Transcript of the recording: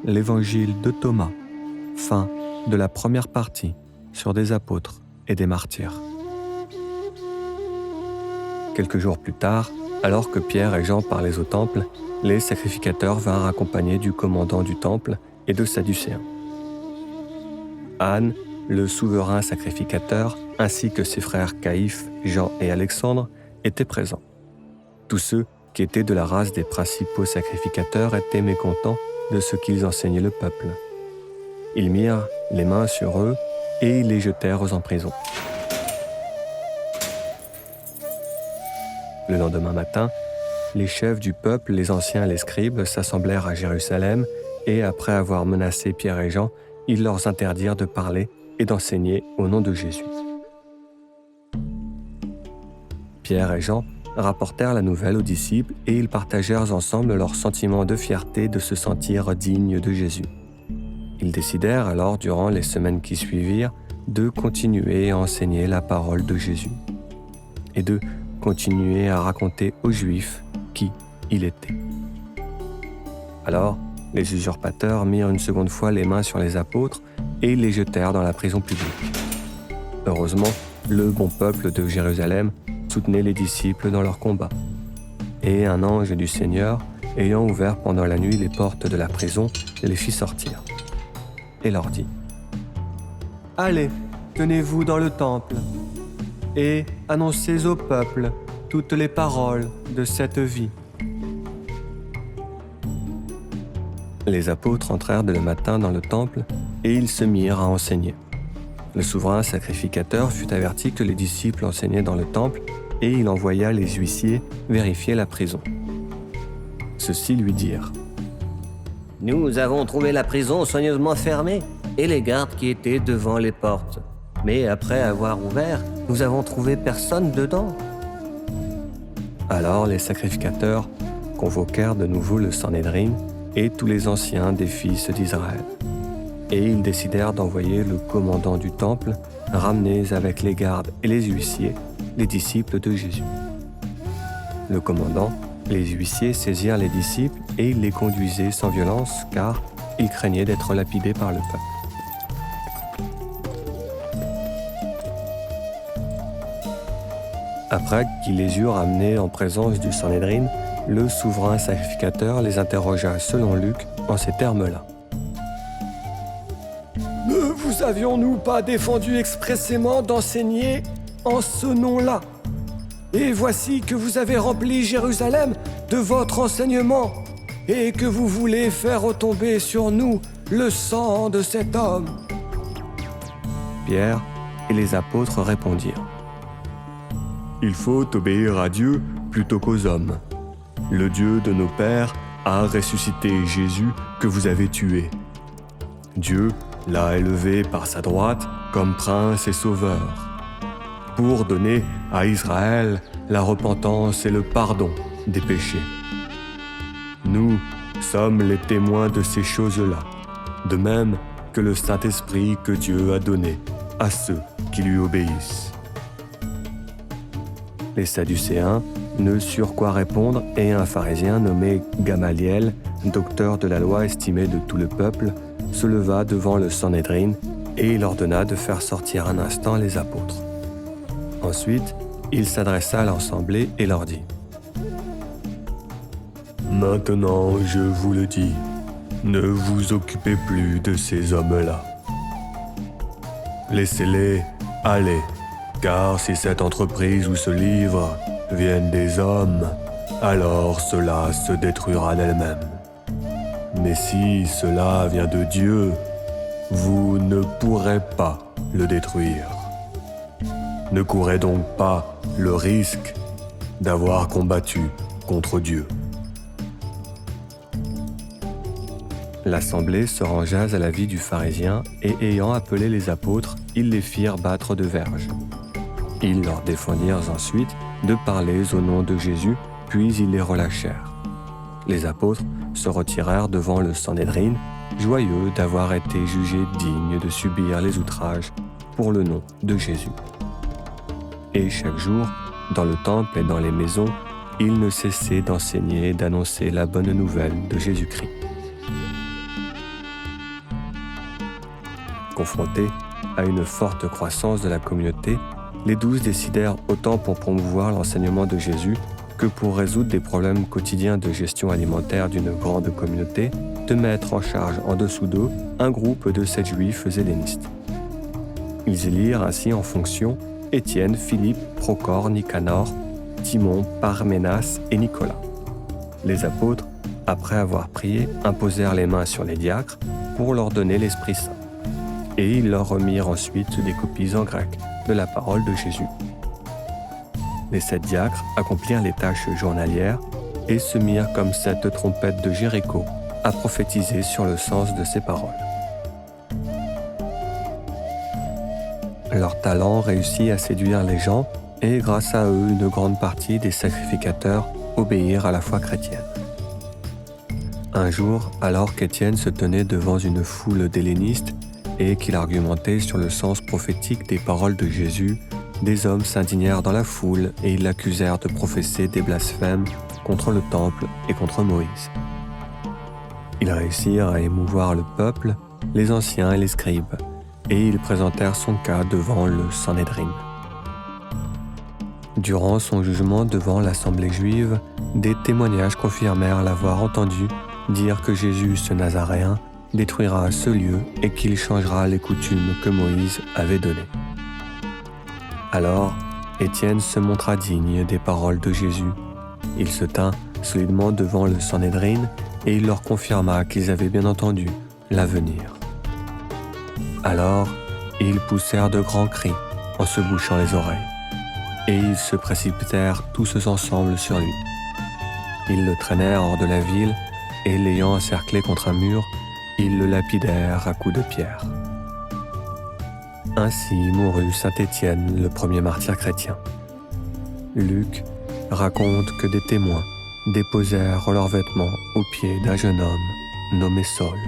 l'évangile de Thomas. Fin de la première partie sur des apôtres et des martyrs. Quelques jours plus tard, alors que Pierre et Jean parlaient au temple, les sacrificateurs vinrent accompagnés du commandant du temple et de Sadducéens. Anne, le souverain sacrificateur, ainsi que ses frères Caïphe, Jean et Alexandre, étaient présents. Tous ceux qui étaient de la race des principaux sacrificateurs étaient mécontents de ce qu'ils enseignaient le peuple. Ils mirent les mains sur eux et les jetèrent en prison. Le lendemain matin, les chefs du peuple, les anciens et les scribes s'assemblèrent à Jérusalem et, après avoir menacé Pierre et Jean, ils leur interdirent de parler et d'enseigner au nom de Jésus. Pierre et Jean rapportèrent la nouvelle aux disciples et ils partagèrent ensemble leur sentiment de fierté de se sentir dignes de Jésus. Ils décidèrent alors, durant les semaines qui suivirent, de continuer à enseigner la parole de Jésus et de continuer à raconter aux Juifs qui il était. Alors, les usurpateurs mirent une seconde fois les mains sur les apôtres et les jetèrent dans la prison publique. Heureusement, le bon peuple de Jérusalem soutenait les disciples dans leur combat. Et un ange du Seigneur, ayant ouvert pendant la nuit les portes de la prison, les fit sortir et leur dit : « Allez, tenez-vous dans le temple et annoncez au peuple toutes les paroles de cette vie. » Les apôtres entrèrent dès le matin dans le temple et ils se mirent à enseigner. Le souverain sacrificateur fut averti que les disciples enseignaient dans le temple et il envoya les huissiers vérifier la prison. Ceux-ci lui dirent : « Nous avons trouvé la prison soigneusement fermée et les gardes qui étaient devant les portes. Mais après avoir ouvert, nous avons trouvé personne dedans. » Alors les sacrificateurs convoquèrent de nouveau le Sanhédrin et tous les anciens des fils d'Israël. Et ils décidèrent d'envoyer le commandant du temple ramener avec les gardes et les huissiers les disciples de Jésus. Le commandant, les huissiers saisirent les disciples et ils les conduisaient sans violence car ils craignaient d'être lapidés par le peuple. Après qu'ils les eurent amenés en présence du Sanhédrin, le souverain sacrificateur les interrogea selon Luc en ces termes-là. « Ne vous avions-nous pas défendu expressément d'enseigner en ce nom-là ? Et voici que vous avez rempli Jérusalem de votre enseignement et que vous voulez faire retomber sur nous le sang de cet homme. » Pierre et les apôtres répondirent : « Il faut obéir à Dieu plutôt qu'aux hommes. Le Dieu de nos pères a ressuscité Jésus que vous avez tué. Dieu l'a élevé par sa droite comme prince et sauveur, pour donner à Israël la repentance et le pardon des péchés. Nous sommes les témoins de ces choses-là, de même que le Saint-Esprit que Dieu a donné à ceux qui lui obéissent. » Les Sadducéens ne surent quoi répondre et un pharisien nommé Gamaliel, docteur de la loi estimé de tout le peuple, se leva devant le Sanhédrin et il ordonna de faire sortir un instant les apôtres. Ensuite, il s'adressa à l'assemblée et leur dit : « Maintenant, je vous le dis, ne vous occupez plus de ces hommes-là. Laissez-les aller, car si cette entreprise ou ce livre viennent des hommes, alors cela se détruira d'elle-même. Mais si cela vient de Dieu, vous ne pourrez pas le détruire. Ne courez donc pas le risque d'avoir combattu contre Dieu. » L'assemblée se rangea à l'avis du pharisien et ayant appelé les apôtres, ils les firent battre de verges. Ils leur défendirent ensuite de parler au nom de Jésus, puis ils les relâchèrent. Les apôtres se retirèrent devant le Sanhédrin, joyeux d'avoir été jugés dignes de subir les outrages pour le nom de Jésus. Et chaque jour, dans le temple et dans les maisons, ils ne cessaient d'enseigner et d'annoncer la bonne nouvelle de Jésus-Christ. Confrontés à une forte croissance de la communauté, les 12 décidèrent autant pour promouvoir l'enseignement de Jésus que pour résoudre des problèmes quotidiens de gestion alimentaire d'une grande communauté, de mettre en charge en dessous d'eux un groupe de 7 juifs hellénistes. Ils élirent ainsi en fonction Étienne, Philippe, Procor, Nicanor, Timon, Parménas et Nicolas. Les apôtres, après avoir prié, imposèrent les mains sur les diacres pour leur donner l'Esprit Saint. Et ils leur remirent ensuite des copies en grec de la parole de Jésus. Les 7 diacres accomplirent les tâches journalières et se mirent comme 7 trompettes de Jéricho à prophétiser sur le sens de ces paroles. Leur talent réussit à séduire les gens et grâce à eux, une grande partie des sacrificateurs obéirent à la foi chrétienne. Un jour, alors qu'Étienne se tenait devant une foule d'hellénistes et qu'il argumentait sur le sens prophétique des paroles de Jésus, des hommes s'indignèrent dans la foule et ils l'accusèrent de professer des blasphèmes contre le temple et contre Moïse. Ils réussirent à émouvoir le peuple, les anciens et les scribes, et ils présentèrent son cas devant le Sanhédrin. Durant son jugement devant l'assemblée juive, des témoignages confirmèrent l'avoir entendu dire que Jésus, ce Nazaréen, détruira ce lieu et qu'il changera les coutumes que Moïse avait données. Alors, Étienne se montra digne des paroles de Jésus. Il se tint solidement devant le Sanhédrin et il leur confirma qu'ils avaient bien entendu l'avenir. Alors, ils poussèrent de grands cris en se bouchant les oreilles, et ils se précipitèrent tous ensemble sur lui. Ils le traînèrent hors de la ville et l'ayant encerclé contre un mur, ils le lapidèrent à coups de pierre. Ainsi mourut saint Étienne, le premier martyr chrétien. Luc raconte que des témoins déposèrent leurs vêtements aux pieds d'un jeune homme nommé Saul.